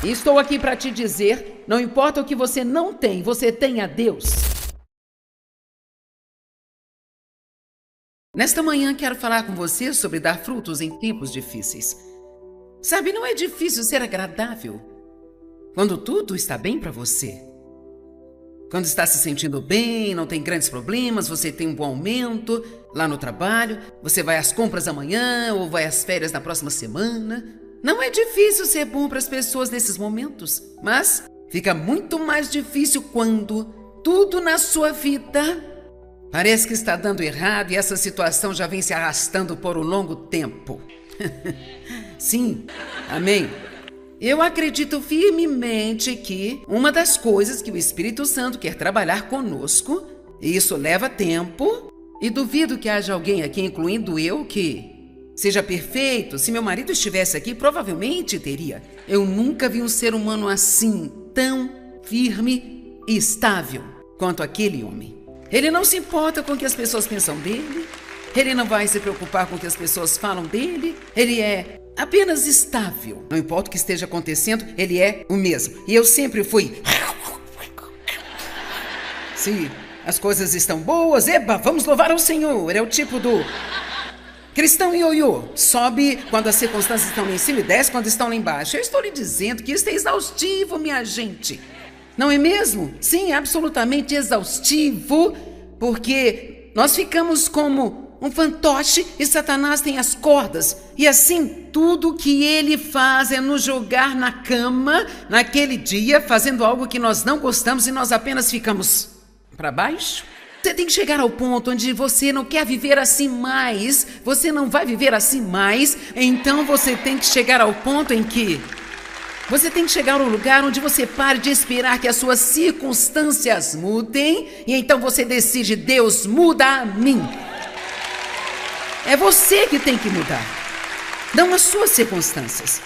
E estou aqui para te dizer, não importa o que você não tem, você tem a Deus. Nesta manhã quero falar com você sobre dar frutos em tempos difíceis. Sabe, não é difícil ser agradável quando tudo está bem para você. Quando está se sentindo bem, não tem grandes problemas, você tem um bom aumento lá no trabalho, você vai às compras amanhã ou vai às férias na próxima semana. Não é difícil ser bom para as pessoas nesses momentos, mas fica muito mais difícil quando tudo na sua vida parece que está dando errado e essa situação já vem se arrastando por um longo tempo. Sim, amém. Eu acredito firmemente que uma das coisas que o Espírito Santo quer trabalhar conosco, e isso leva tempo, e duvido que haja alguém aqui, incluindo eu, que seja perfeito. Se meu marido estivesse aqui, provavelmente teria. Eu nunca vi um ser humano assim, tão firme e estável quanto aquele homem. Ele não se importa com o que as pessoas pensam dele, ele não vai se preocupar com o que as pessoas falam dele, ele é apenas estável. Não importa o que esteja acontecendo, ele é o mesmo. E eu sempre fui. Se as coisas estão boas, eba, vamos louvar ao Senhor. É o tipo do cristão ioiô. Sobe quando as circunstâncias estão lá em cima e desce quando estão lá embaixo. Eu estou lhe dizendo que isso é exaustivo, minha gente. Não é mesmo? Sim, absolutamente exaustivo, porque nós ficamos como um fantoche e Satanás tem as cordas. E assim, tudo que ele faz é nos jogar na cama, naquele dia, fazendo algo que nós não gostamos e nós apenas ficamos para baixo. Você tem que chegar ao ponto onde você não quer viver assim mais, você não vai viver assim mais, então você tem que chegar ao ponto em que você tem que chegar ao lugar onde você pare de esperar que as suas circunstâncias mudem e então você decide: Deus, muda a mim. É você que tem que mudar, não as suas circunstâncias.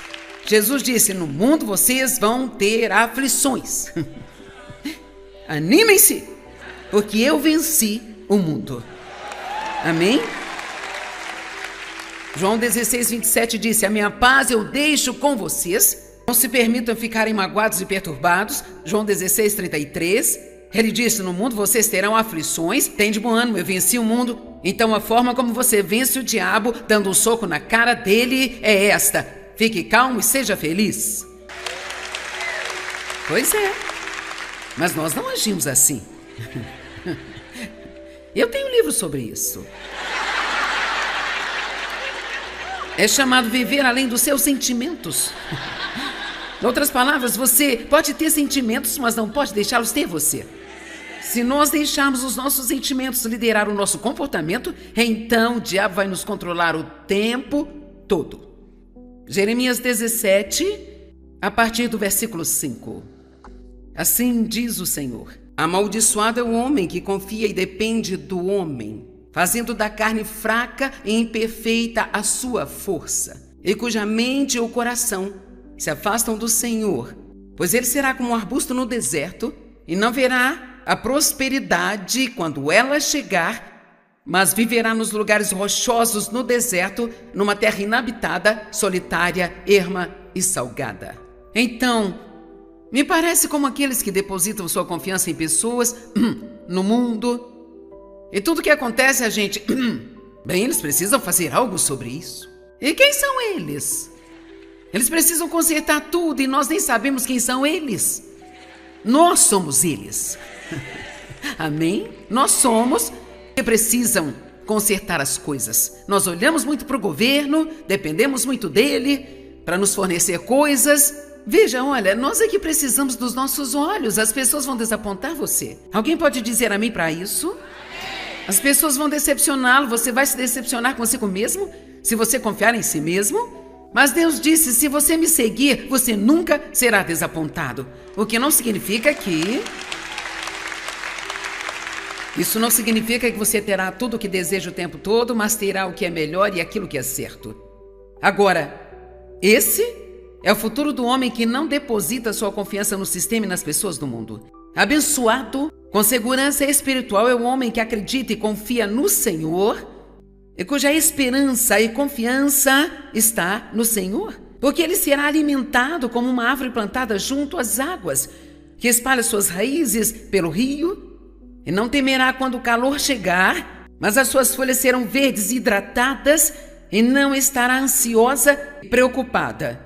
Jesus disse: no mundo vocês vão ter aflições. Animem-se, porque eu venci o mundo. Amém? João 16, 27 disse: a minha paz eu deixo com vocês. Não se permitam ficarem magoados e perturbados. João 16, 33. Ele disse: no mundo vocês terão aflições. Tem de bom ânimo, eu venci o mundo. Então a forma como você vence o diabo, dando um soco na cara dele, é esta: fique calmo e seja feliz. Pois é, mas nós não agimos assim. Eu tenho um livro sobre isso. É chamado Viver Além dos Seus Sentimentos. Em outras palavras, você pode ter sentimentos, mas não pode deixá-los ter você. Se nós deixarmos os nossos sentimentos liderar o nosso comportamento, então o diabo vai nos controlar o tempo todo. Jeremias 17, a partir do versículo 5. Assim diz o Senhor: amaldiçoado é o homem que confia e depende do homem, fazendo da carne fraca e imperfeita a sua força, e cuja mente e o coração se afastam do Senhor, pois ele será como um arbusto no deserto e não verá a prosperidade quando ela chegar, mas viverá nos lugares rochosos no deserto, numa terra inabitada, solitária, erma e salgada. Então, me parece como aqueles que depositam sua confiança em pessoas, no mundo, e tudo que acontece a gente, bem, eles precisam fazer algo sobre isso. E quem são eles? Eles precisam consertar tudo e nós nem sabemos quem são eles. Nós somos eles. Amém? Nós somos que precisam consertar as coisas. Nós olhamos muito para o governo, dependemos muito dele para nos fornecer coisas. Veja, olha, nós é que precisamos dos nossos olhos. As pessoas vão desapontar você. Alguém pode dizer amém para isso? As pessoas vão decepcioná-lo. Você vai se decepcionar consigo mesmo se você confiar em si mesmo? Mas Deus disse: se você me seguir, você nunca será desapontado. O que não significa que... Isso não significa que você terá tudo o que deseja o tempo todo, mas terá o que é melhor e aquilo que é certo. Agora, esse é o futuro do homem que não deposita sua confiança no sistema e nas pessoas do mundo. Abençoado, com segurança espiritual, é o homem que acredita e confia no Senhor e cuja esperança e confiança está no Senhor. porque ele será alimentado como uma árvore plantada junto às águas, que espalha suas raízes pelo rio, e não temerá quando o calor chegar, mas as suas folhas serão verdes e hidratadas, e não estará ansiosa e preocupada.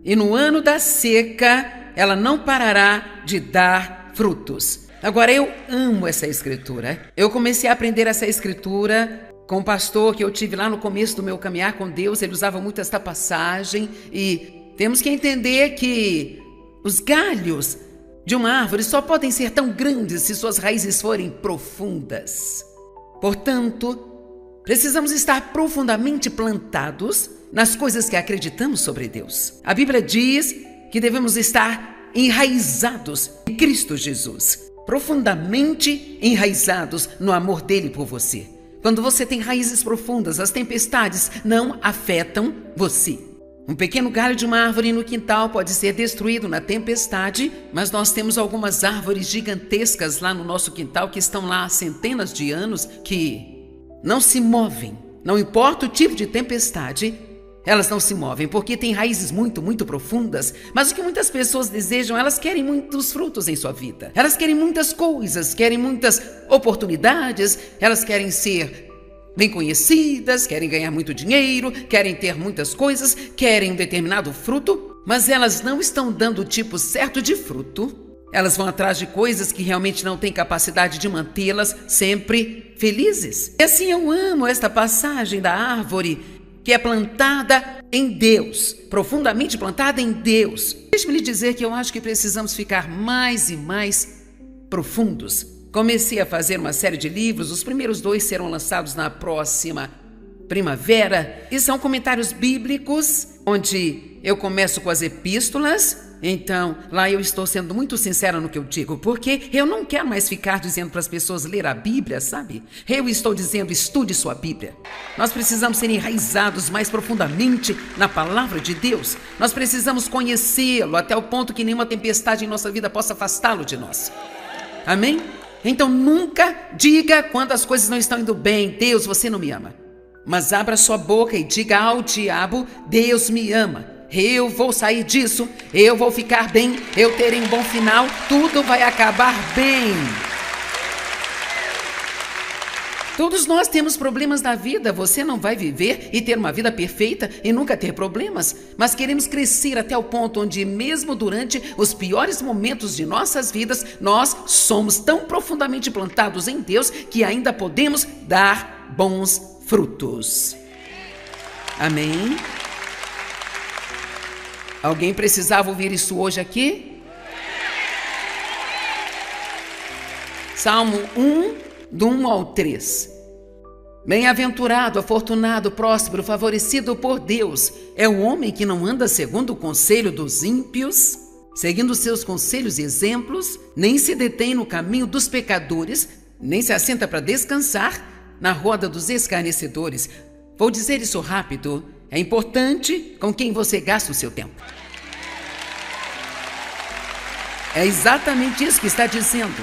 E no ano da seca, ela não parará de dar frutos. Agora, eu amo essa escritura. Eu comecei a aprender essa escritura com um pastor que eu tive lá no começo do meu caminhar com Deus. Ele usava muito esta passagem, e temos que entender que os galhos de uma árvore só podem ser tão grandes se suas raízes forem profundas. Portanto, precisamos estar profundamente plantados nas coisas que acreditamos sobre Deus. A Bíblia diz que devemos estar enraizados em Cristo Jesus, profundamente enraizados no amor dele por você. Quando você tem raízes profundas, as tempestades não afetam você. Um pequeno galho de uma árvore no quintal pode ser destruído na tempestade, mas nós temos algumas árvores gigantescas lá no nosso quintal que estão lá há centenas de anos, que não se movem. Não importa o tipo de tempestade, elas não se movem, porque têm raízes muito, muito profundas. Mas o que muitas pessoas desejam, elas querem muitos frutos em sua vida. Elas querem muitas coisas, querem muitas oportunidades, elas querem ser bem conhecidas, querem ganhar muito dinheiro, querem ter muitas coisas, querem um determinado fruto, mas elas não estão dando o tipo certo de fruto. Elas vão atrás de coisas que realmente não têm capacidade de mantê-las sempre felizes. E assim eu amo esta passagem da árvore que é plantada em Deus, profundamente plantada em Deus. Deixe-me lhe dizer que eu acho que precisamos ficar mais e mais profundos. Comecei a fazer uma série de livros, os primeiros 2 serão lançados na próxima primavera, e são comentários bíblicos, onde eu começo com as epístolas. Então, lá eu estou sendo muito sincera no que eu digo, porque eu não quero mais ficar dizendo para as pessoas ler a Bíblia, sabe? Eu estou dizendo, estude sua Bíblia. Nós precisamos ser enraizados mais profundamente na palavra de Deus. Nós precisamos conhecê-lo até o ponto que nenhuma tempestade em nossa vida possa afastá-lo de nós. Amém? Então nunca diga quando as coisas não estão indo bem, Deus, você não me ama. Mas abra sua boca e diga ao diabo, Deus me ama. Eu vou sair disso, eu vou ficar bem, eu terei um bom final, tudo vai acabar bem. Todos nós temos problemas na vida. Você não vai viver e ter uma vida perfeita e nunca ter problemas, mas queremos crescer até o ponto onde, mesmo durante os piores momentos de nossas vidas, nós somos tão profundamente plantados em Deus que ainda podemos dar bons frutos. Amém? Alguém precisava ouvir isso hoje aqui? Salmo 1, do 1 ao 3. Bem-aventurado, afortunado, próspero, favorecido por Deus é o homem que não anda segundo o conselho dos ímpios, seguindo seus conselhos e exemplos, nem se detém no caminho dos pecadores, nem se assenta para descansar na roda dos escarnecedores. Vou dizer isso rápido. É importante com quem você gasta o seu tempo. É exatamente isso que está dizendo.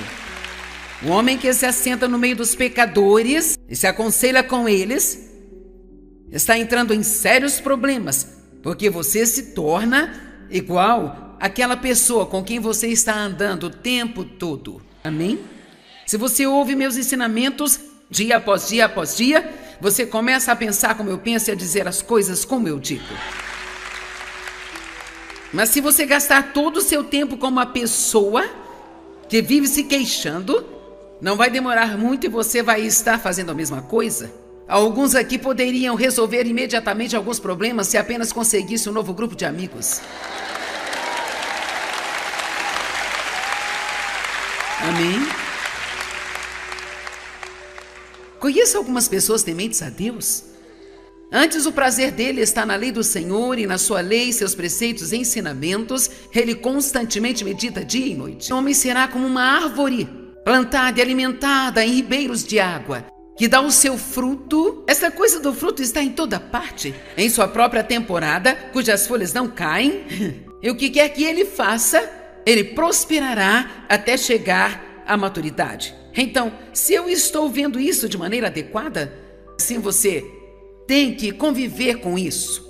O homem que se assenta no meio dos pecadores e se aconselha com eles está entrando em sérios problemas, porque você se torna igual àquela pessoa com quem você está andando o tempo todo. Amém? Se você ouve meus ensinamentos dia após dia após dia, você começa a pensar como eu penso e a dizer as coisas como eu digo. Mas se você gastar todo o seu tempo com uma pessoa que vive se queixando, não vai demorar muito e você vai estar fazendo a mesma coisa. Alguns aqui poderiam resolver imediatamente alguns problemas se apenas conseguisse um novo grupo de amigos. Amém? Conheço algumas pessoas tementes a Deus. Antes, o prazer dele está na lei do Senhor e na sua lei, seus preceitos e ensinamentos. Ele constantemente medita dia e noite. O homem será como uma árvore plantada e alimentada em ribeiros de água, que dá o seu fruto. Essa coisa do fruto está em toda parte, em sua própria temporada, cujas folhas não caem. E o que quer que ele faça, ele prosperará até chegar à maturidade. Então, se eu estou vendo isso de maneira adequada, assim você tem que conviver com isso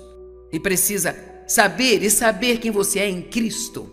e precisa saber e saber quem você é em Cristo.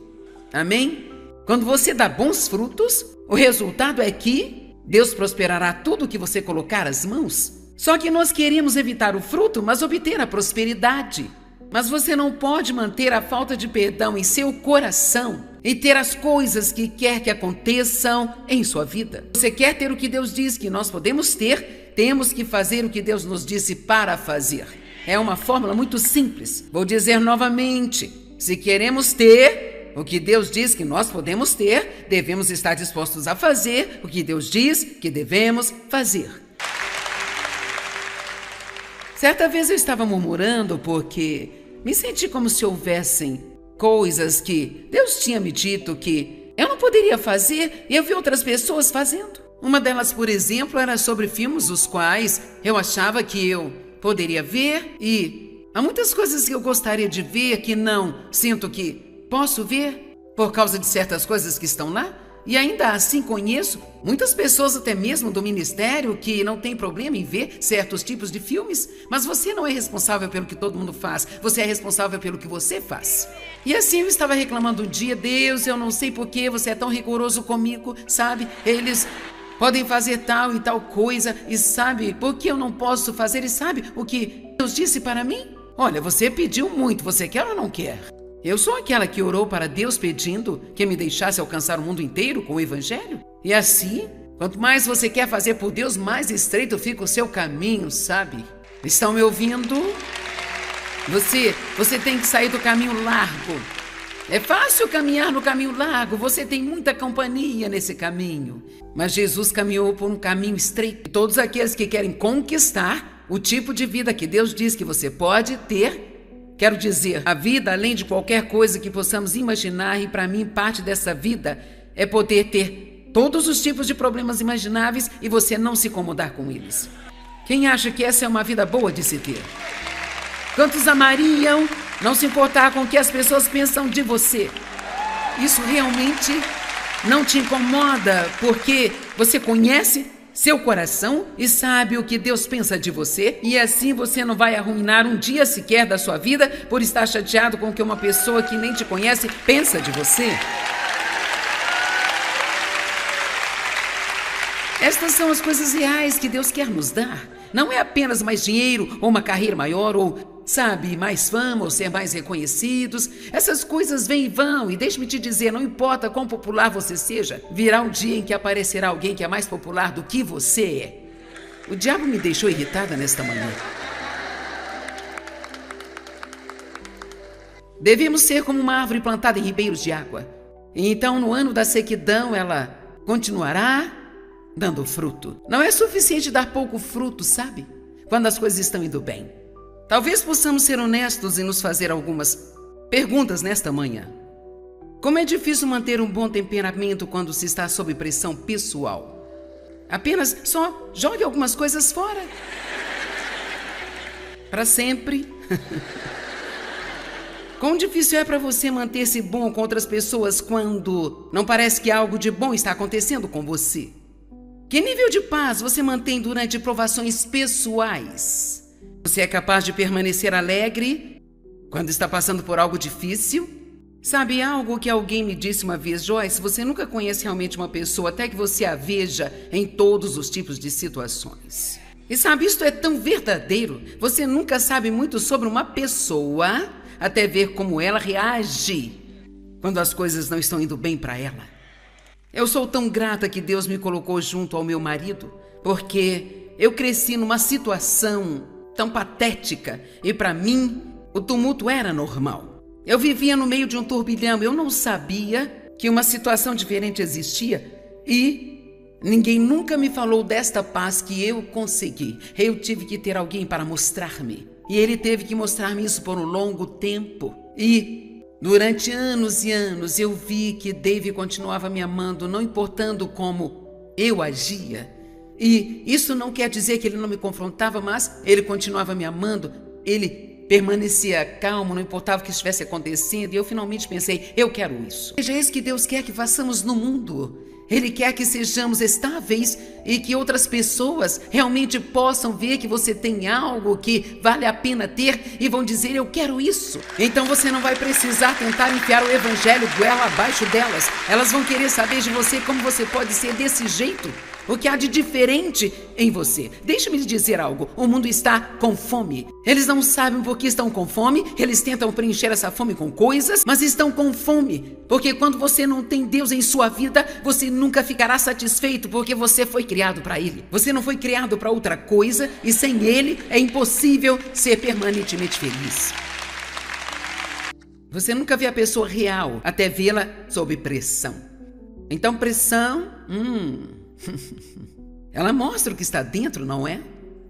Amém? Quando você dá bons frutos, o resultado é que Deus prosperará tudo que você colocar as mãos. Só que nós queremos evitar o fruto, mas obter a prosperidade. Mas você não pode manter a falta de perdão em seu coração e ter as coisas que quer que aconteçam em sua vida. Você quer ter o que Deus diz que nós podemos ter, temos que fazer o que Deus nos disse para fazer. É uma fórmula muito simples. Vou dizer novamente, se queremos ter o que Deus diz que nós podemos ter, devemos estar dispostos a fazer o que Deus diz que devemos fazer. Certa vez eu estava murmurando porque me senti como se houvessem coisas que Deus tinha me dito que eu não poderia fazer e eu vi outras pessoas fazendo. Uma delas, por exemplo, era sobre filmes os quais eu achava que eu poderia ver e há muitas coisas que eu gostaria de ver que não sinto que posso ver por causa de certas coisas que estão lá. E ainda assim conheço muitas pessoas, até mesmo do ministério, que não tem problema em ver certos tipos de filmes, mas você não é responsável pelo que todo mundo faz, você é responsável pelo que você faz. E assim eu estava reclamando um dia, Deus, eu não sei por que você é tão rigoroso comigo, sabe? Eles podem fazer tal e tal coisa, e sabe por que eu não posso fazer? E sabe o que Deus disse para mim? Olha, você pediu muito, você quer ou não quer? Eu sou aquela que orou para Deus pedindo que me deixasse alcançar o mundo inteiro com o Evangelho. E assim, quanto mais você quer fazer por Deus, mais estreito fica o seu caminho, sabe? Estão me ouvindo? Você tem que sair do caminho largo. É fácil caminhar no caminho largo, você tem muita companhia nesse caminho. Mas Jesus caminhou por um caminho estreito. E todos aqueles que querem conquistar o tipo de vida que Deus diz que você pode ter, quero dizer, a vida além de qualquer coisa que possamos imaginar, e para mim parte dessa vida é poder ter todos os tipos de problemas imagináveis e você não se incomodar com eles. Quem acha que essa é uma vida boa de se ter? Quantos amariam não se importar com o que as pessoas pensam de você? Isso realmente não te incomoda porque você conhece seu coração e sabe o que Deus pensa de você, e assim você não vai arruinar um dia sequer da sua vida por estar chateado com o que uma pessoa que nem te conhece pensa de você. Estas são as coisas reais que Deus quer nos dar. Não é apenas mais dinheiro ou uma carreira maior ou, sabe, mais fama ou ser mais reconhecidos. Essas coisas vêm e vão, e deixe-me te dizer, não importa quão popular você seja, virá um dia em que aparecerá alguém que é mais popular do que você é. O diabo me deixou irritada nesta manhã. Devemos ser como uma árvore plantada em ribeiros de água. E então, no ano da sequidão, ela continuará dando fruto. Não é suficiente dar pouco fruto, sabe? Quando as coisas estão indo bem. Talvez possamos ser honestos e nos fazer algumas perguntas nesta manhã. Como é difícil manter um bom temperamento quando se está sob pressão pessoal? Apenas só jogue algumas coisas fora. Para sempre. Quão difícil é para você manter-se bom com outras pessoas quando não parece que algo de bom está acontecendo com você? Que nível de paz você mantém durante provações pessoais? Você é capaz de permanecer alegre quando está passando por algo difícil? Sabe algo que alguém me disse uma vez, Joyce, você nunca conhece realmente uma pessoa até que você a veja em todos os tipos de situações. E sabe, isto é tão verdadeiro. Você nunca sabe muito sobre uma pessoa até ver como ela reage quando as coisas não estão indo bem para ela. Eu sou tão grata que Deus me colocou junto ao meu marido, porque eu cresci numa situação tão patética e para mim o tumulto era normal. Eu vivia no meio de um turbilhão, eu não sabia que uma situação diferente existia e ninguém nunca me falou desta paz que eu consegui. Eu tive que ter alguém para mostrar-me e ele teve que mostrar-me isso por um longo tempo. E durante anos e anos eu vi que Dave continuava me amando, não importando como eu agia. E isso não quer dizer que ele não me confrontava, mas ele continuava me amando, ele permanecia calmo, não importava o que estivesse acontecendo, e eu finalmente pensei, eu quero isso. Seja isso que Deus quer que façamos no mundo. Ele quer que sejamos estáveis e que outras pessoas realmente possam ver que você tem algo que vale a pena ter e vão dizer, eu quero isso. Então você não vai precisar tentar enfiar o evangelho goela abaixo delas. Elas vão querer saber de você como você pode ser desse jeito. O que há de diferente em você? Deixe-me lhe dizer algo. O mundo está com fome. Eles não sabem por que estão com fome. Eles tentam preencher essa fome com coisas, mas estão com fome. Porque quando você não tem Deus em sua vida, você nunca ficará satisfeito, porque você foi criado para Ele. Você não foi criado para outra coisa e sem Ele é impossível ser permanentemente feliz. Você nunca vê a pessoa real até vê-la sob pressão. Então pressão, ela mostra o que está dentro, não é?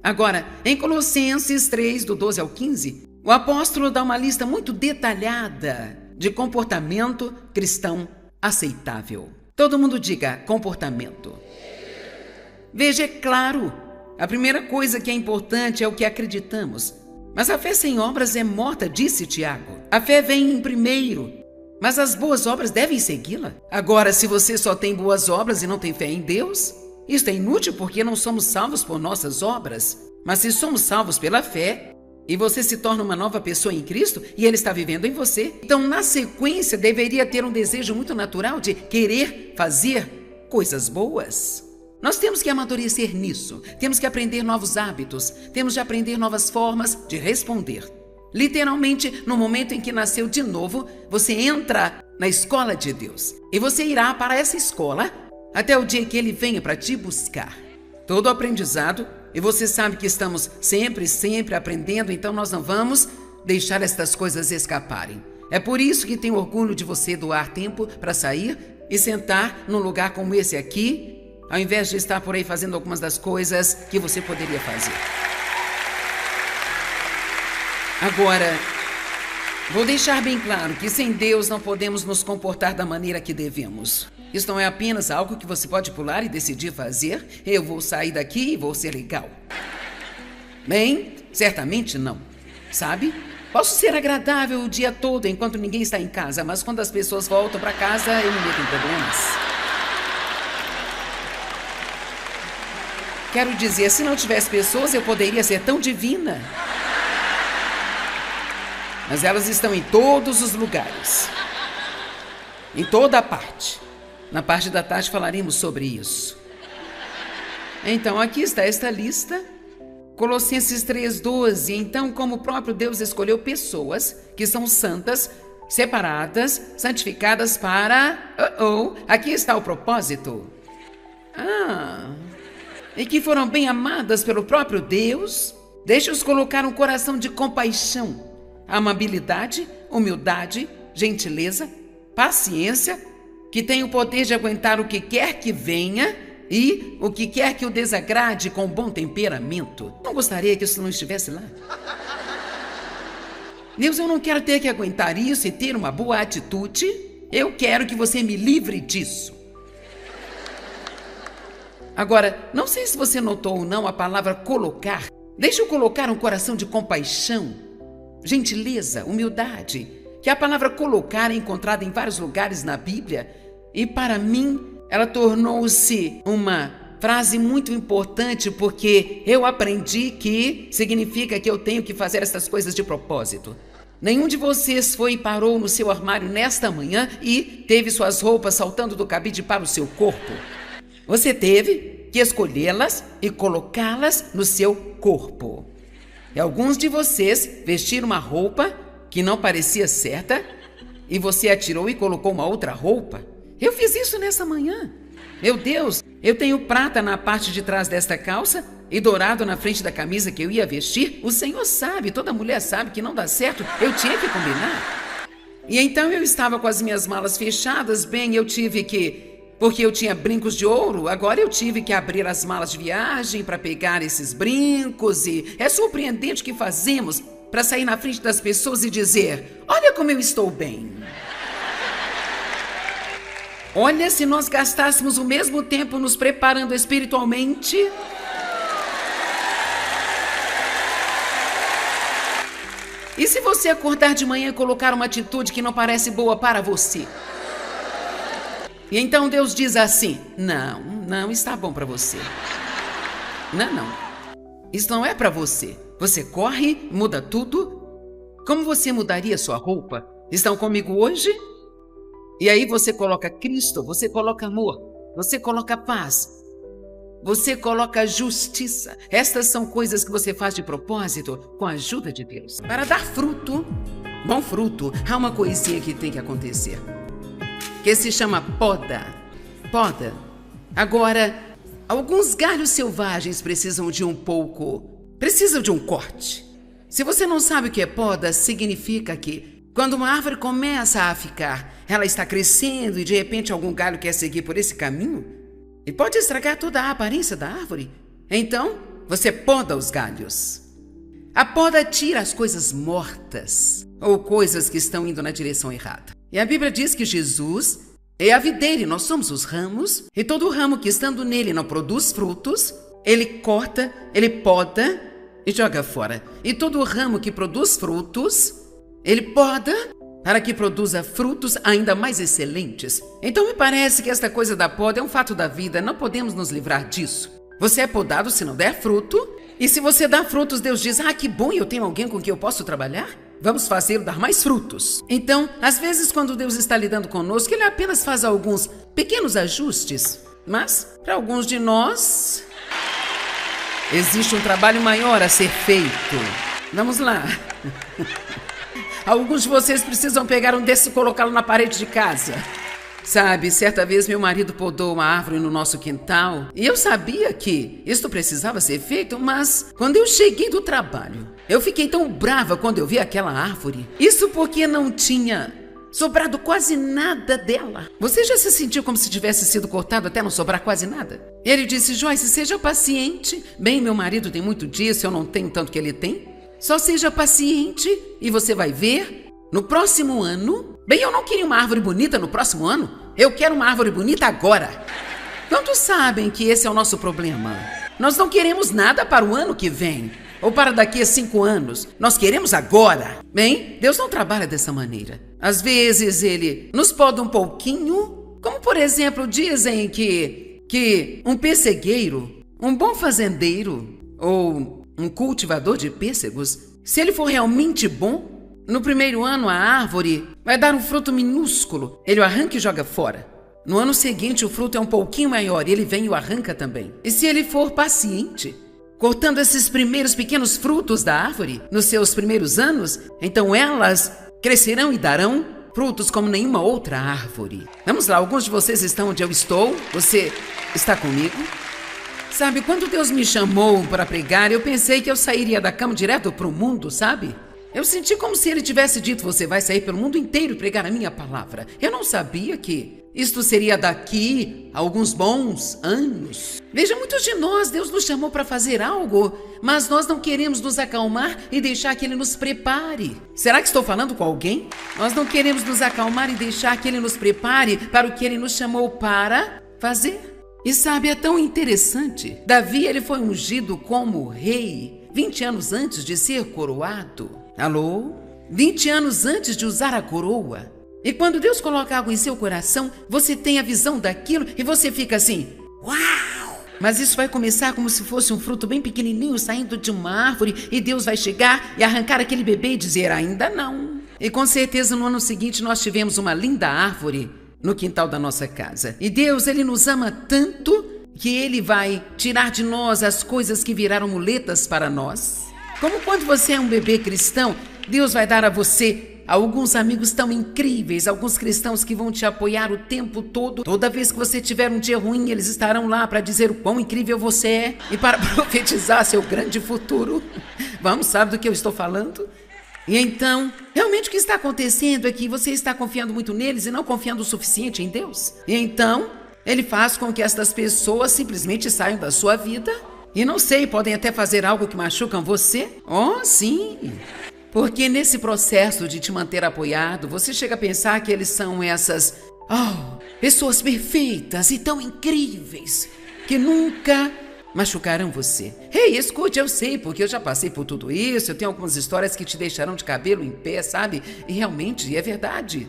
Agora, em Colossenses 3, do 12 ao 15, o apóstolo dá uma lista muito detalhada de comportamento cristão aceitável. Todo mundo diga comportamento. Veja, é claro, a primeira coisa que é importante é o que acreditamos. Mas a fé sem obras é morta, disse Tiago. A fé vem em primeiro, mas as boas obras devem segui-la. Agora, se você só tem boas obras e não tem fé em Deus, isto é inútil porque não somos salvos por nossas obras. Mas se somos salvos pela fé, e você se torna uma nova pessoa em Cristo e Ele está vivendo em você, então na sequência deveria ter um desejo muito natural de querer fazer coisas boas. Nós temos que amadurecer nisso, temos que aprender novos hábitos, temos de aprender novas formas de responder. Literalmente, no momento em que nasceu de novo, você entra na escola de Deus e você irá para essa escola até o dia que Ele venha para te buscar. Todo aprendizado, e você sabe que estamos sempre aprendendo, então nós não vamos deixar estas coisas escaparem. É por isso que tenho orgulho de você doar tempo para sair e sentar num lugar como esse aqui, ao invés de estar por aí fazendo algumas das coisas que você poderia fazer. Agora, vou deixar bem claro que sem Deus não podemos nos comportar da maneira que devemos. Isso não é apenas algo que você pode pular e decidir fazer. Eu vou sair daqui e vou ser legal. Bem, certamente não. Sabe? Posso ser agradável o dia todo enquanto ninguém está em casa, mas quando as pessoas voltam para casa, eu me meto em problemas. Quero dizer, se não tivesse pessoas, eu poderia ser tão divina. Mas elas estão em todos os lugares. Em toda a parte. Na parte da tarde falaremos sobre isso. Então, aqui está esta lista. Colossenses 3,12. Então, como o próprio Deus escolheu pessoas que são santas, separadas, santificadas para... aqui está o propósito. E que foram bem amadas pelo próprio Deus. Deixa-os colocar um coração de compaixão, amabilidade, humildade, gentileza, paciência, que tem o poder de aguentar o que quer que venha e o que quer que o desagrade com bom temperamento. Não gostaria que isso não estivesse lá? Deus, eu não quero ter que aguentar isso e ter uma boa atitude. Eu quero que você me livre disso. Agora, não sei se você notou ou não a palavra colocar. Deixa eu colocar um coração de compaixão, gentileza, humildade, que a palavra colocar é encontrada em vários lugares na Bíblia e para mim ela tornou-se uma frase muito importante porque eu aprendi que significa que eu tenho que fazer essas coisas de propósito. Nenhum de vocês foi e parou no seu armário nesta manhã e teve suas roupas saltando do cabide para o seu corpo. Você teve que escolhê-las e colocá-las no seu corpo. E alguns de vocês vestiram uma roupa que não parecia certa e você a tirou e colocou uma outra roupa. Eu fiz isso nessa manhã. Meu Deus, eu tenho prata na parte de trás desta calça e dourado na frente da camisa que eu ia vestir. O Senhor sabe, toda mulher sabe que não dá certo. Eu tinha que combinar. E então eu estava com as minhas malas fechadas. Bem, eu tive que... Porque eu tinha brincos de ouro, agora eu tive que abrir as malas de viagem para pegar esses brincos e é surpreendente o que fazemos para sair na frente das pessoas e dizer, olha como eu estou bem. Olha, se nós gastássemos o mesmo tempo nos preparando espiritualmente... E se você acordar de manhã e colocar uma atitude que não parece boa para você? E então Deus diz assim: não está bom para você. Não. Isso não é para você. Você corre, muda tudo. Como você mudaria sua roupa? Estão comigo hoje? E aí você coloca Cristo, você coloca amor, você coloca paz, você coloca justiça. Estas são coisas que você faz de propósito com a ajuda de Deus. Para dar fruto, bom fruto, há uma coisinha que tem que acontecer, que se chama poda. Poda. Agora, alguns galhos selvagens precisam de um corte. Se você não sabe o que é poda, significa que quando uma árvore começa a ficar, ela está crescendo e de repente algum galho quer seguir por esse caminho e pode estragar toda a aparência da árvore. Então, você poda os galhos. A poda tira as coisas mortas ou coisas que estão indo na direção errada. E a Bíblia diz que Jesus é a videira e nós somos os ramos, e todo ramo que estando nele não produz frutos, ele corta, ele poda e joga fora. E todo ramo que produz frutos, ele poda para que produza frutos ainda mais excelentes. Então me parece que esta coisa da poda é um fato da vida, não podemos nos livrar disso. Você é podado se não der fruto, e se você dá frutos, Deus diz: que bom, eu tenho alguém com quem eu posso trabalhar. Vamos fazê-lo dar mais frutos. Então, às vezes quando Deus está lidando conosco, Ele apenas faz alguns pequenos ajustes. Mas, para alguns de nós, existe um trabalho maior a ser feito. Vamos lá. Alguns de vocês precisam pegar um desses e colocá-lo na parede de casa. Sabe, certa vez meu marido podou uma árvore no nosso quintal e eu sabia que isso precisava ser feito, mas quando eu cheguei do trabalho, eu fiquei tão brava quando eu vi aquela árvore. Isso porque não tinha sobrado quase nada dela. Você já se sentiu como se tivesse sido cortado até não sobrar quase nada? Ele disse: Joyce, seja paciente. Bem, meu marido tem muito disso, eu não tenho tanto que ele tem. Só seja paciente e você vai ver no próximo ano. Bem, eu não queria uma árvore bonita no próximo ano. Eu quero uma árvore bonita agora. Quantos sabem que esse é o nosso problema? Nós não queremos nada para o ano que vem ou para daqui a 5 anos. Nós queremos agora. Bem, Deus não trabalha dessa maneira. Às vezes Ele nos poda um pouquinho, como por exemplo dizem que um pessegueiro, um bom fazendeiro ou um cultivador de pêssegos, se ele for realmente bom, no primeiro ano a árvore vai dar um fruto minúsculo, ele o arranca e joga fora. No ano seguinte o fruto é um pouquinho maior e ele vem e o arranca também. E se ele for paciente, cortando esses primeiros pequenos frutos da árvore nos seus primeiros anos, então elas crescerão e darão frutos como nenhuma outra árvore. Vamos lá, alguns de vocês estão onde eu estou, você está comigo? Sabe, quando Deus me chamou para pregar, eu pensei que eu sairia da cama direto para o mundo, sabe? Eu senti como se Ele tivesse dito: você vai sair pelo mundo inteiro e pregar a minha palavra. Eu não sabia que isto seria daqui a alguns bons anos. Veja, muitos de nós, Deus nos chamou para fazer algo, mas nós não queremos nos acalmar e deixar que Ele nos prepare. Será que estou falando com alguém? Nós não queremos nos acalmar e deixar que Ele nos prepare para o que Ele nos chamou para fazer. E sabe, é tão interessante. Davi, ele foi ungido como rei 20 anos antes de ser coroado. Alô? 20 anos antes de usar a coroa. E quando Deus coloca algo em seu coração, você tem a visão daquilo e você fica assim: uau! Mas isso vai começar como se fosse um fruto bem pequenininho saindo de uma árvore, e Deus vai chegar e arrancar aquele bebê e dizer: ainda não. E com certeza no ano seguinte nós tivemos uma linda árvore no quintal da nossa casa. E Deus, Ele nos ama tanto que Ele vai tirar de nós as coisas que viraram muletas para nós. Como quando você é um bebê cristão, Deus vai dar a você alguns amigos tão incríveis, alguns cristãos que vão te apoiar o tempo todo. Toda vez que você tiver um dia ruim, eles estarão lá para dizer o quão incrível você é e para profetizar seu grande futuro. Vamos, sabe do que eu estou falando? E então, realmente o que está acontecendo é que você está confiando muito neles e não confiando o suficiente em Deus. E então, Ele faz com que estas pessoas simplesmente saiam da sua vida. E não sei, podem até fazer algo que machucam você. Oh, sim. Porque nesse processo de te manter apoiado, você chega a pensar que eles são essas pessoas perfeitas e tão incríveis que nunca machucarão você. Ei, escute, eu sei, porque eu já passei por tudo isso, eu tenho algumas histórias que te deixarão de cabelo em pé, sabe? E realmente é verdade.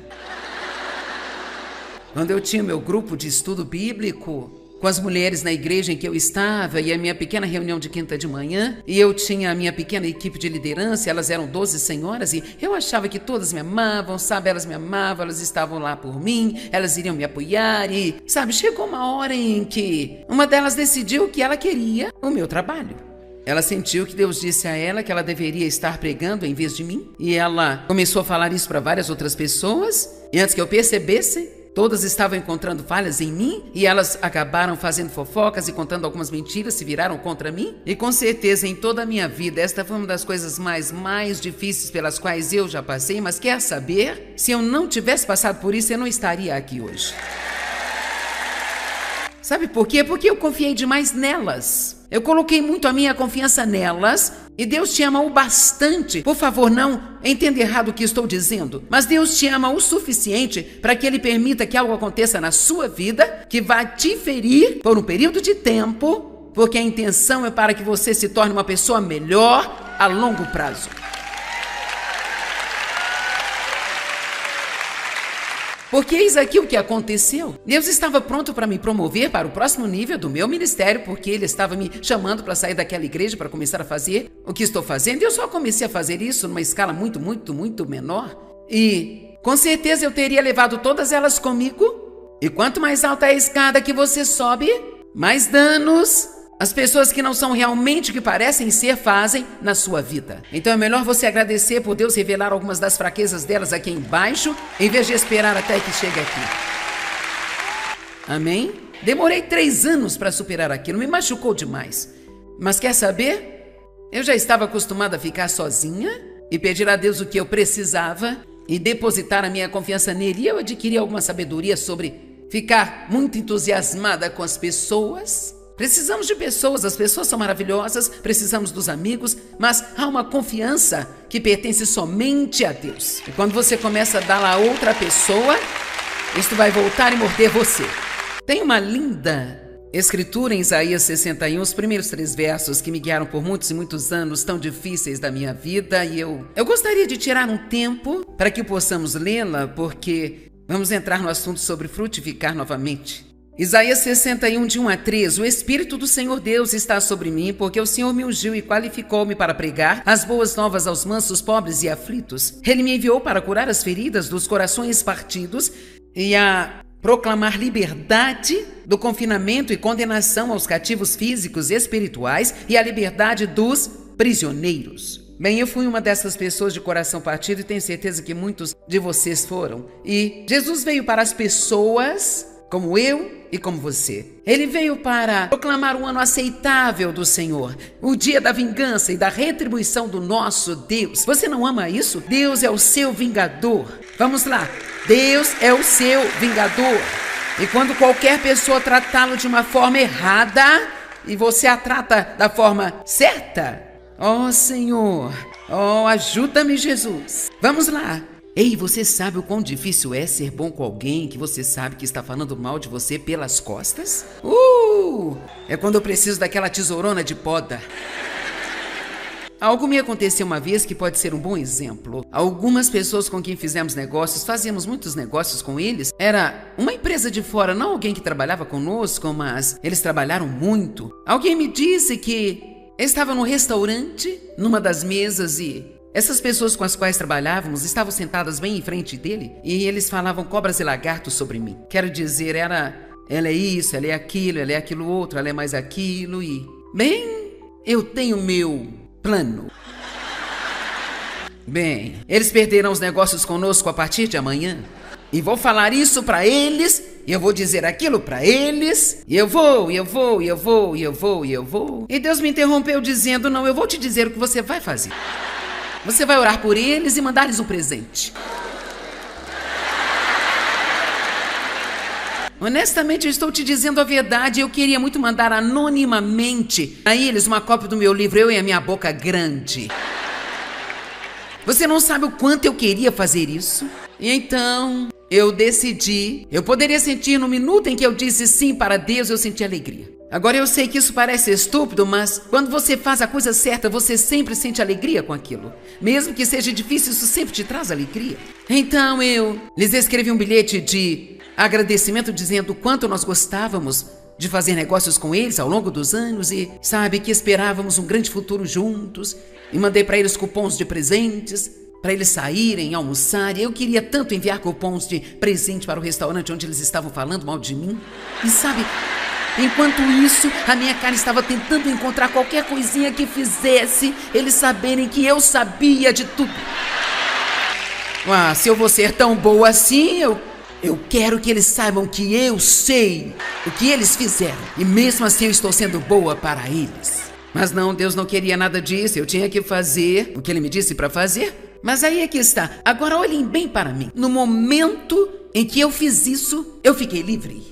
quando eu tinha meu grupo de estudo bíblico, com as mulheres na igreja em que eu estava e a minha pequena reunião de quinta de manhã, e eu tinha a minha pequena equipe de liderança, elas eram 12 senhoras e eu achava que todas me amavam, sabe? Elas me amavam, elas estavam lá por mim, elas iriam me apoiar e, sabe, chegou uma hora em que uma delas decidiu que ela queria o meu trabalho. Ela sentiu que Deus disse a ela que ela deveria estar pregando em vez de mim, e ela começou a falar isso para várias outras pessoas, e antes que eu percebesse, todas estavam encontrando falhas em mim e elas acabaram fazendo fofocas e contando algumas mentiras, se viraram contra mim. E com certeza em toda a minha vida, esta foi uma das coisas mais difíceis pelas quais eu já passei, mas quer saber? Se eu não tivesse passado por isso, eu não estaria aqui hoje. Sabe por quê? Porque eu confiei demais nelas. Eu coloquei muito a minha confiança nelas e Deus te ama o bastante. Por favor, não entenda errado o que estou dizendo, mas Deus te ama o suficiente para que Ele permita que algo aconteça na sua vida que vai te ferir por um período de tempo, porque a intenção é para que você se torne uma pessoa melhor a longo prazo. Porque eis aqui o que aconteceu. Deus estava pronto para me promover para o próximo nível do meu ministério, porque Ele estava me chamando para sair daquela igreja para começar a fazer o que estou fazendo. E eu só comecei a fazer isso numa escala muito menor. E com certeza eu teria levado todas elas comigo. E quanto mais alta é a escada que você sobe, mais danos as pessoas que não são realmente o que parecem ser fazem na sua vida. Então é melhor você agradecer por Deus revelar algumas das fraquezas delas aqui embaixo, em vez de esperar até que chegue aqui. Amém? Demorei 3 anos para superar aquilo, me machucou demais. Mas quer saber? Eu já estava acostumada a ficar sozinha e pedir a Deus o que eu precisava e depositar a minha confiança nele. E eu adquiri alguma sabedoria sobre ficar muito entusiasmada com as pessoas. Precisamos de pessoas, as pessoas são maravilhosas, precisamos dos amigos, mas há uma confiança que pertence somente a Deus. E quando você começa a dar a outra pessoa, isso vai voltar e morder você. Tem uma linda escritura em Isaías 61, os primeiros 3 versos que me guiaram por muitos e muitos anos tão difíceis da minha vida, e eu gostaria de tirar um tempo para que possamos lê-la, porque vamos entrar no assunto sobre frutificar novamente. Isaías 61, de 1 a 3, o Espírito do Senhor Deus está sobre mim, porque o Senhor me ungiu e qualificou-me para pregar as boas novas aos mansos, pobres e aflitos. Ele me enviou para curar as feridas dos corações partidos e a proclamar liberdade do confinamento e condenação aos cativos físicos e espirituais e a liberdade dos prisioneiros. Bem, eu fui uma dessas pessoas de coração partido e tenho certeza que muitos de vocês foram. E Jesus veio para as pessoas como eu e como você. Ele veio para proclamar um ano aceitável do Senhor, o dia da vingança e da retribuição do nosso Deus. Você não ama isso? Deus é o seu vingador. Vamos lá. Deus é o seu vingador. E quando qualquer pessoa tratá-lo de uma forma errada e você a trata da forma certa, ó Senhor, ó, ajuda-me, Jesus. Vamos lá. Ei, você sabe o quão difícil é ser bom com alguém que você sabe que está falando mal de você pelas costas? É quando eu preciso daquela tesourona de poda. Algo me aconteceu uma vez que pode ser um bom exemplo. Algumas pessoas com quem fizemos negócios, fazíamos muitos negócios com eles, era uma empresa de fora, não alguém que trabalhava conosco, mas eles trabalharam muito. Alguém me disse que estava no restaurante, numa das mesas, e essas pessoas com as quais trabalhávamos estavam sentadas bem em frente dele e eles falavam cobras e lagartos sobre mim. Quero dizer, ela é isso, ela é aquilo outro, ela é mais aquilo e... Bem, eu tenho meu plano. Bem, eles perderão os negócios conosco a partir de amanhã. E vou falar isso para eles, e eu vou dizer aquilo para eles, e eu vou. E Deus me interrompeu dizendo, não, eu vou te dizer o que você vai fazer. Você vai orar por eles e mandar-lhes um presente. Honestamente, eu estou te dizendo a verdade. Eu queria muito mandar anonimamente a eles uma cópia do meu livro, Eu e a Minha Boca Grande. Você não sabe o quanto eu queria fazer isso? E então, eu decidi. Eu poderia sentir no minuto em que eu disse sim para Deus, eu senti alegria. Agora eu sei que isso parece estúpido, mas quando você faz a coisa certa, você sempre sente alegria com aquilo. Mesmo que seja difícil, isso sempre te traz alegria. Então eu lhes escrevi um bilhete de agradecimento dizendo o quanto nós gostávamos de fazer negócios com eles ao longo dos anos e sabe que esperávamos um grande futuro juntos. E mandei para eles cupons de presentes para eles saírem, almoçarem. Eu queria tanto enviar cupons de presente para o restaurante onde eles estavam falando mal de mim. E sabe, enquanto isso, a minha cara estava tentando encontrar qualquer coisinha que fizesse eles saberem que eu sabia de tudo. Se eu vou ser tão boa assim, eu quero que eles saibam que eu sei o que eles fizeram. E mesmo assim eu estou sendo boa para eles. Mas não, Deus não queria nada disso. Eu tinha que fazer o que Ele me disse para fazer. Mas aí é que está. Agora olhem bem para mim. No momento em que eu fiz isso, eu fiquei livre.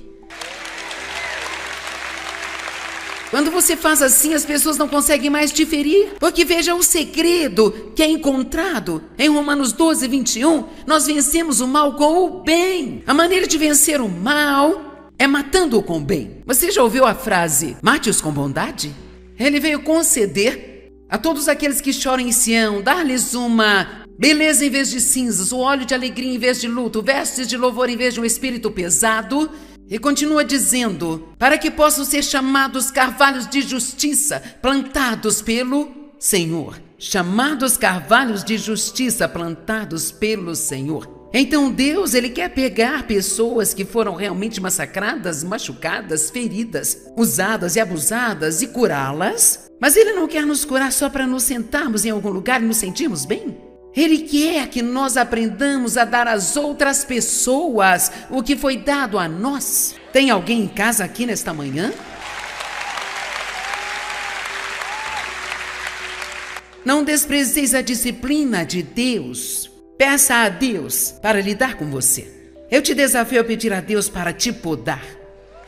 Quando você faz assim, as pessoas não conseguem mais te ferir. Porque veja o segredo que é encontrado em Romanos 12, 21. Nós vencemos o mal com o bem. A maneira de vencer o mal é matando-o com o bem. Você já ouviu a frase, mate-os com bondade? Ele veio conceder a todos aqueles que choram em Sião, dar-lhes uma beleza em vez de cinzas, o óleo de alegria em vez de luto, vestes de louvor em vez de um espírito pesado. E continua dizendo, para que possam ser chamados carvalhos de justiça, plantados pelo Senhor. Chamados carvalhos de justiça, plantados pelo Senhor. Então Deus, Ele quer pegar pessoas que foram realmente massacradas, machucadas, feridas, usadas e abusadas e curá-las. Mas Ele não quer nos curar só para nos sentarmos em algum lugar e nos sentirmos bem. Ele quer que nós aprendamos a dar às outras pessoas o que foi dado a nós. Tem alguém em casa aqui nesta manhã? Não desprezeis a disciplina de Deus. Peça a Deus para lidar com você. Eu te desafio a pedir a Deus para te podar.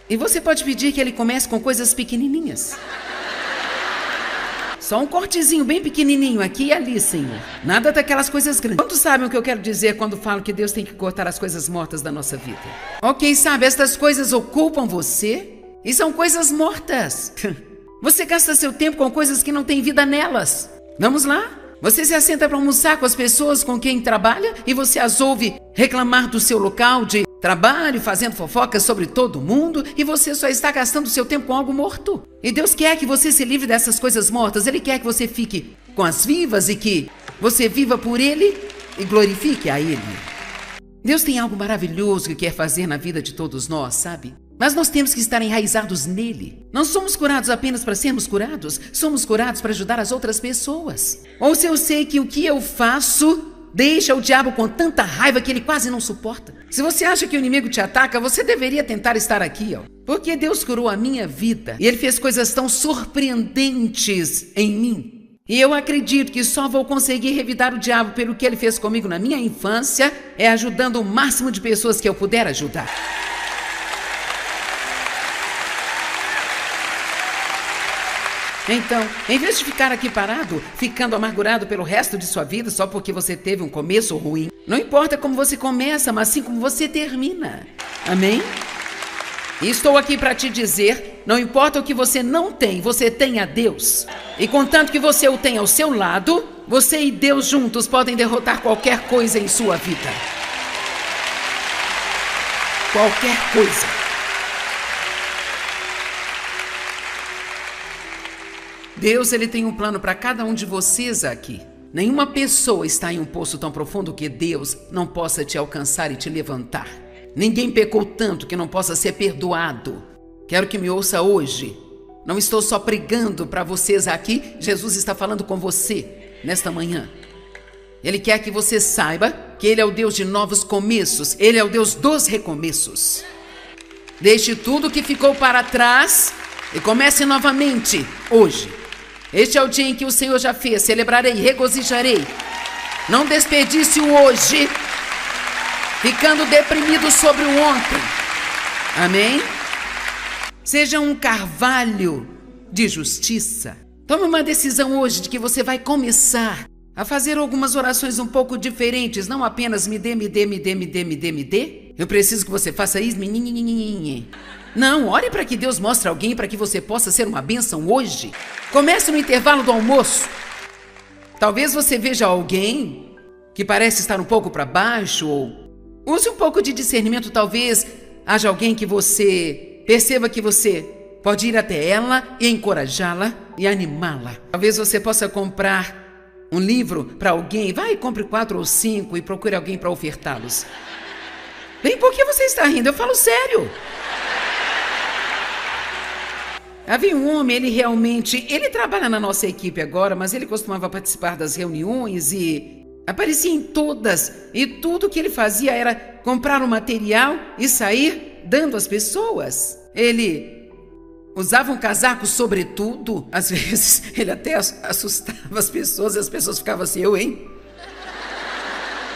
E você pode pedir que Ele comece com coisas pequenininhas. Só um cortezinho bem pequenininho aqui e ali, Senhor. Nada daquelas coisas grandes. Quantos sabem o que eu quero dizer quando falo que Deus tem que cortar as coisas mortas da nossa vida? Ok, sabe, estas coisas ocupam você e são coisas mortas. Você gasta seu tempo com coisas que não têm vida nelas. Vamos lá? Você se assenta para almoçar com as pessoas com quem trabalha e você as ouve reclamar do seu local de trabalho, fazendo fofocas sobre todo mundo e você só está gastando seu tempo com algo morto. E Deus quer que você se livre dessas coisas mortas. Ele quer que você fique com as vivas e que você viva por Ele e glorifique a Ele. Deus tem algo maravilhoso que quer fazer na vida de todos nós, sabe? Mas nós temos que estar enraizados nele. Não somos curados apenas para sermos curados, somos curados para ajudar as outras pessoas. Ou se eu sei que o que eu faço deixa o diabo com tanta raiva que ele quase não suporta. Se você acha que o inimigo te ataca, você deveria tentar estar aqui, Porque Deus curou a minha vida e Ele fez coisas tão surpreendentes em mim. E eu acredito que só vou conseguir revidar o diabo pelo que ele fez comigo na minha infância, é ajudando o máximo de pessoas que eu puder ajudar. Então, em vez de ficar aqui parado, ficando amargurado pelo resto de sua vida só porque você teve um começo ruim, não importa como você começa, mas sim como você termina. Amém? E estou aqui para te dizer, não importa o que você não tem, você tem a Deus. E contanto que você o tenha ao seu lado, você e Deus juntos podem derrotar qualquer coisa em sua vida. Qualquer coisa. Deus, Ele tem um plano para cada um de vocês aqui. Nenhuma pessoa está em um poço tão profundo que Deus não possa te alcançar e te levantar. Ninguém pecou tanto que não possa ser perdoado. Quero que me ouça hoje. Não estou só pregando para vocês aqui. Jesus está falando com você nesta manhã. Ele quer que você saiba que Ele é o Deus de novos começos. Ele é o Deus dos recomeços. Deixe tudo que ficou para trás e comece novamente hoje. Este é o dia em que o Senhor já fez. Celebrarei, regozijarei. Não desperdice o hoje ficando deprimido sobre o ontem. Amém? Seja um carvalho de justiça. Tome uma decisão hoje de que você vai começar a fazer algumas orações um pouco diferentes. Não apenas me dê, me dê, me dê, me dê, me dê, me dê. Eu preciso que você faça isso. Não, ore para que Deus mostre alguém para que você possa ser uma bênção hoje. Comece no intervalo do almoço. Talvez você veja alguém que parece estar um pouco para baixo ou use um pouco de discernimento, talvez haja alguém que você perceba que você pode ir até ela e encorajá-la e animá-la. Talvez você possa comprar um livro para alguém. Vai e compre 4 ou 5 e procure alguém para ofertá-los. Bem, por que você está rindo? Eu falo sério. Havia um homem, ele trabalha na nossa equipe agora, mas ele costumava participar das reuniões e aparecia em todas. E tudo que ele fazia era comprar o material e sair dando às pessoas. Ele usava um casaco sobretudo. Às vezes ele até assustava as pessoas e as pessoas ficavam assim, eu, hein?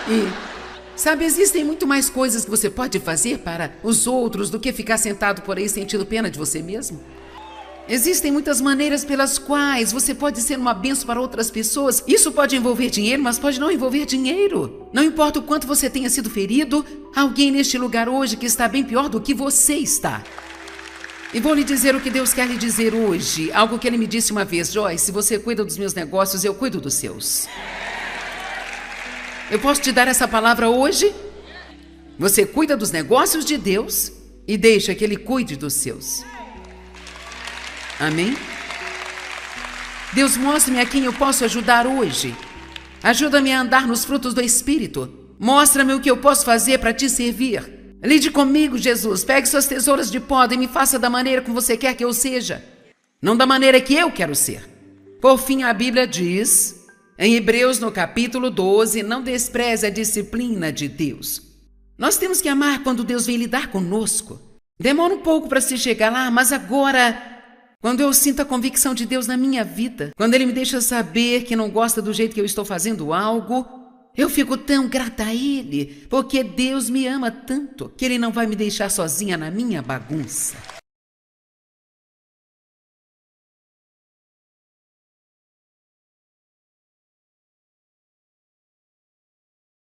E, sabe, existem muito mais coisas que você pode fazer para os outros do que ficar sentado por aí sentindo pena de você mesmo. Existem muitas maneiras pelas quais você pode ser uma bênção para outras pessoas. Isso pode envolver dinheiro, mas pode não envolver dinheiro. Não importa o quanto você tenha sido ferido, há alguém neste lugar hoje que está bem pior do que você está. E vou lhe dizer o que Deus quer lhe dizer hoje. Algo que Ele me disse uma vez: Joyce, se você cuida dos meus negócios, eu cuido dos seus. Eu posso te dar essa palavra hoje? Você cuida dos negócios de Deus e deixa que Ele cuide dos seus. Amém? Deus, mostre-me a quem eu posso ajudar hoje. Ajuda-me a andar nos frutos do Espírito. Mostra-me o que eu posso fazer para te servir. Lide comigo, Jesus. Pegue suas tesouras de poda e me faça da maneira como você quer que eu seja. Não da maneira que eu quero ser. Por fim, a Bíblia diz, em Hebreus, no capítulo 12, não despreze a disciplina de Deus. Nós temos que amar quando Deus vem lidar conosco. Demora um pouco para se chegar lá, mas agora, quando eu sinto a convicção de Deus na minha vida, quando Ele me deixa saber que não gosta do jeito que eu estou fazendo algo, eu fico tão grata a Ele, porque Deus me ama tanto que Ele não vai me deixar sozinha na minha bagunça.